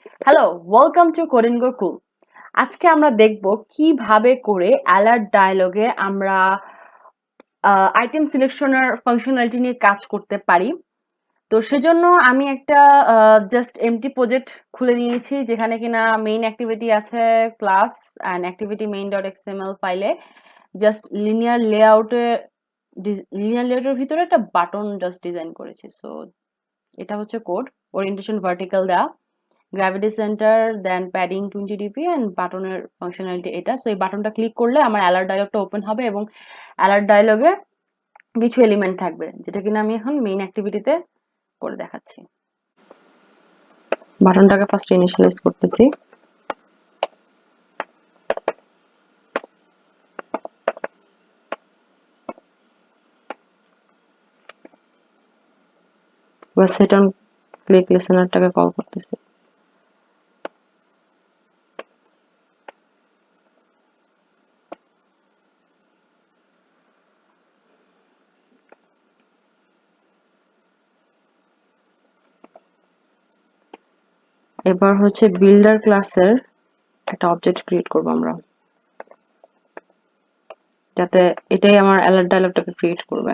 Hello, welcome to coding গো কুল। আজকে আমরা দেখব কিভাবে করে অ্যালার্ট ডায়ালগে আমরা আইটেম সিলেকশনের ফাংশনালিটি নিয়ে কাজ করতে পারি। তো সেজন্য আমি একটা জাস্ট এমটি প্রজেক্ট খুলে নিয়েছি যেখানে কিনা মেইন অ্যাক্টিভিটি আছে class and activity main dot XML ফাইলে জাস্ট লিনিয়ার লেআউটের ভিতরে একটা বাটন জাস্ট ডিজাইন করেছি। সো এটা হচ্ছে কোড, ওরিয়েন্টেশন ভার্টিক্যাল দেওয়া, gravity centre, then padding 20 DP and বাটনের ফাংশনালিটি এটা। সো এই বাটনটা ক্লিক করলে আমার অ্যালার্ট ডায়লগটা ওপেন হবে এবং অ্যালার্ট ডায়লগে কিছু এলিমেন্ট থাকবে যেটা কিনা আমি এখন মেইন অ্যাক্টিভিটিতে করে দেখাচ্ছি। বাটনটাকে ফার্স্ট ইনিশিয়ালাইজ করতেছি। এবার সেট অন ক্লিক লিসেনারটাকে কল করতেছি। এবার হচ্ছে বিল্ডার ক্লাসের একটা অবজেক্ট ক্রিয়েট করব আমরা, যাতে এটাই আমার অ্যালার্ট ডায়লগটাকে ক্রিয়েট করবে।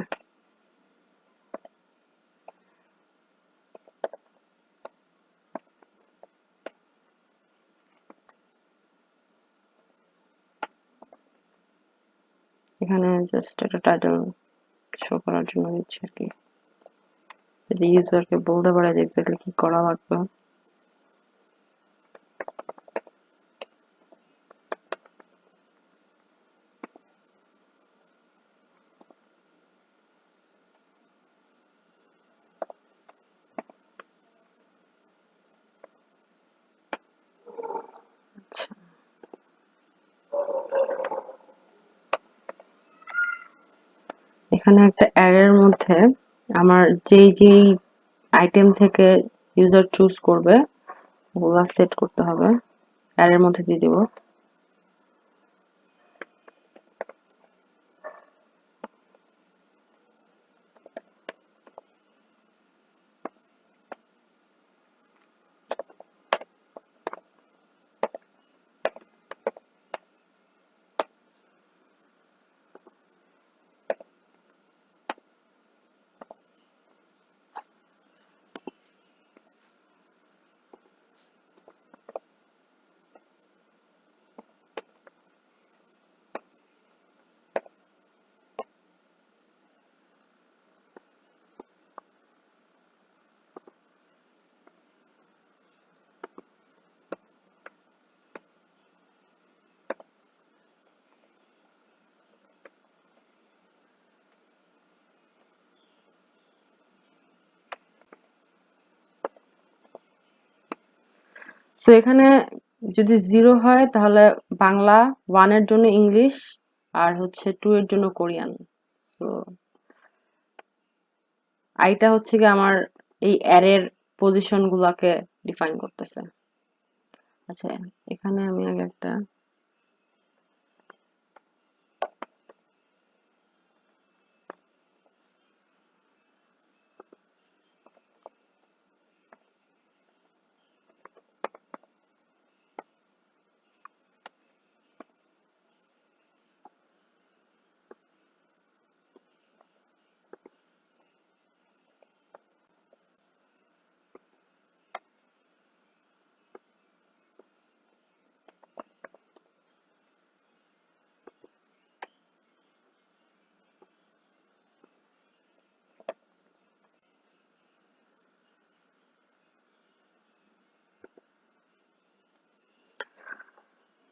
এখানে জাস্ট একটা টাইটেল শো করার জন্য দিচ্ছি আর কি, যদি ইউজারকে বলতে পারে যে এক্স্যাক্টলি কি করা লাগবে। আচ্ছা, এখানে একটা অ্যারের মধ্যে আমার যেই আইটেম থেকে ইউজার চুজ করবে ওগুলা সেট করতে হবে, অ্যারের মধ্যে দিয়ে দিব। সো এখানে যদি 0 হয় তাহলে বাংলা, 1 এর জন্য ইংলিশ, আর হচ্ছে 2 এর জন্য কোরিয়ান। তো আইটা হচ্ছে কি আমার এই অ্যারের পজিশন গুলাকে ডিফাইন করতেছে। আচ্ছা, এখানে আমি আগে একটা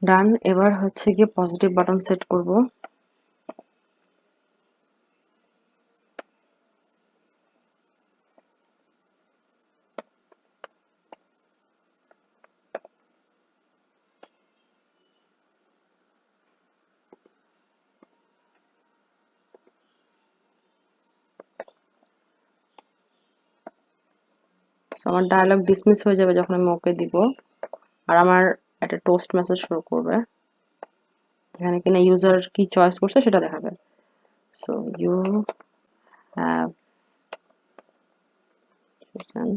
ডান। এবার হচ্ছে গিয়ে পজিটিভ বাটন সেট করব। আমার ডায়ালগ ডিসমিস হয়ে যাবে যখন আমি ওকে দিব, আর আমার একটা টোস্ট মেসেজ শো করবে এখানে কিনা ইউজার কি চয়েস করছে সেটা দেখাবে। সো ইউ হ্যাভ chosen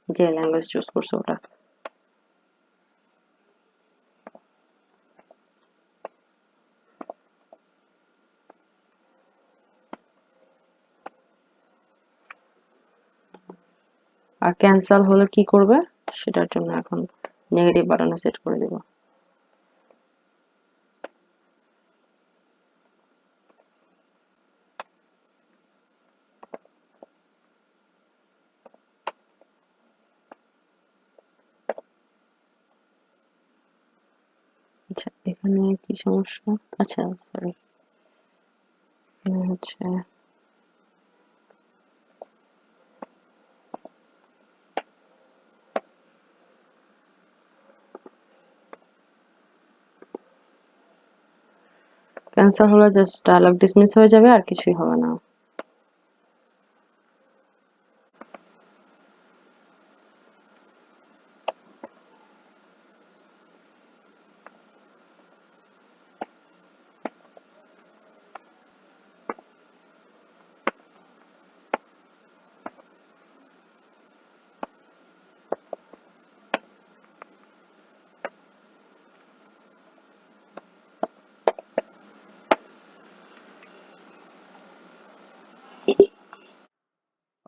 যে ল্যাঙ্গুয়েজ চুজ করছে ওটা। আর ক্যান্সেল হলে কি করবে সেটার জন্য এখন নেগেটিভ বাটনে সেট করে দিব। আচ্ছা এখানে কি সমস্যা? আচ্ছা সরি, হচ্ছে ক্যান্সেল হলে জাস্ট ডায়ালগ ডিসমিস হয়ে যাবে, আর কিছুই হবে না।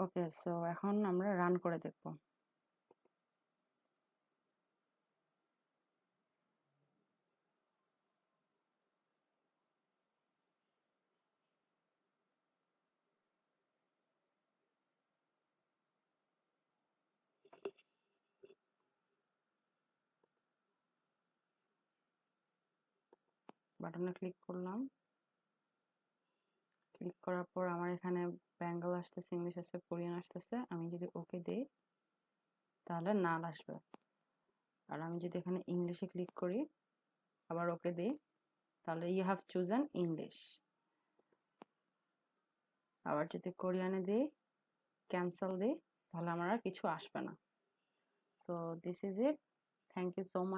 ওকে, সো এখন আমরা রান করে দেখব। বাটনে ক্লিক করলাম, ক্লিক করার পর আমার এখানে বেঙ্গল আসতেছে, ইংলিশ আসছে, কোরিয়ান আসতেছে। আমি যদি ওকে দিই তাহলে নাল আসবে। আর আমি যদি এখানে ইংলিশে ক্লিক করি আবার ওকে দিই তাহলে ইউ হ্যাভ চুজেন ইংলিশ। আবার যদি কোরিয়ানে দিই, ক্যান্সেল দিই, তাহলে আমার আর কিছু আসবে না। So this is it, thank you so much.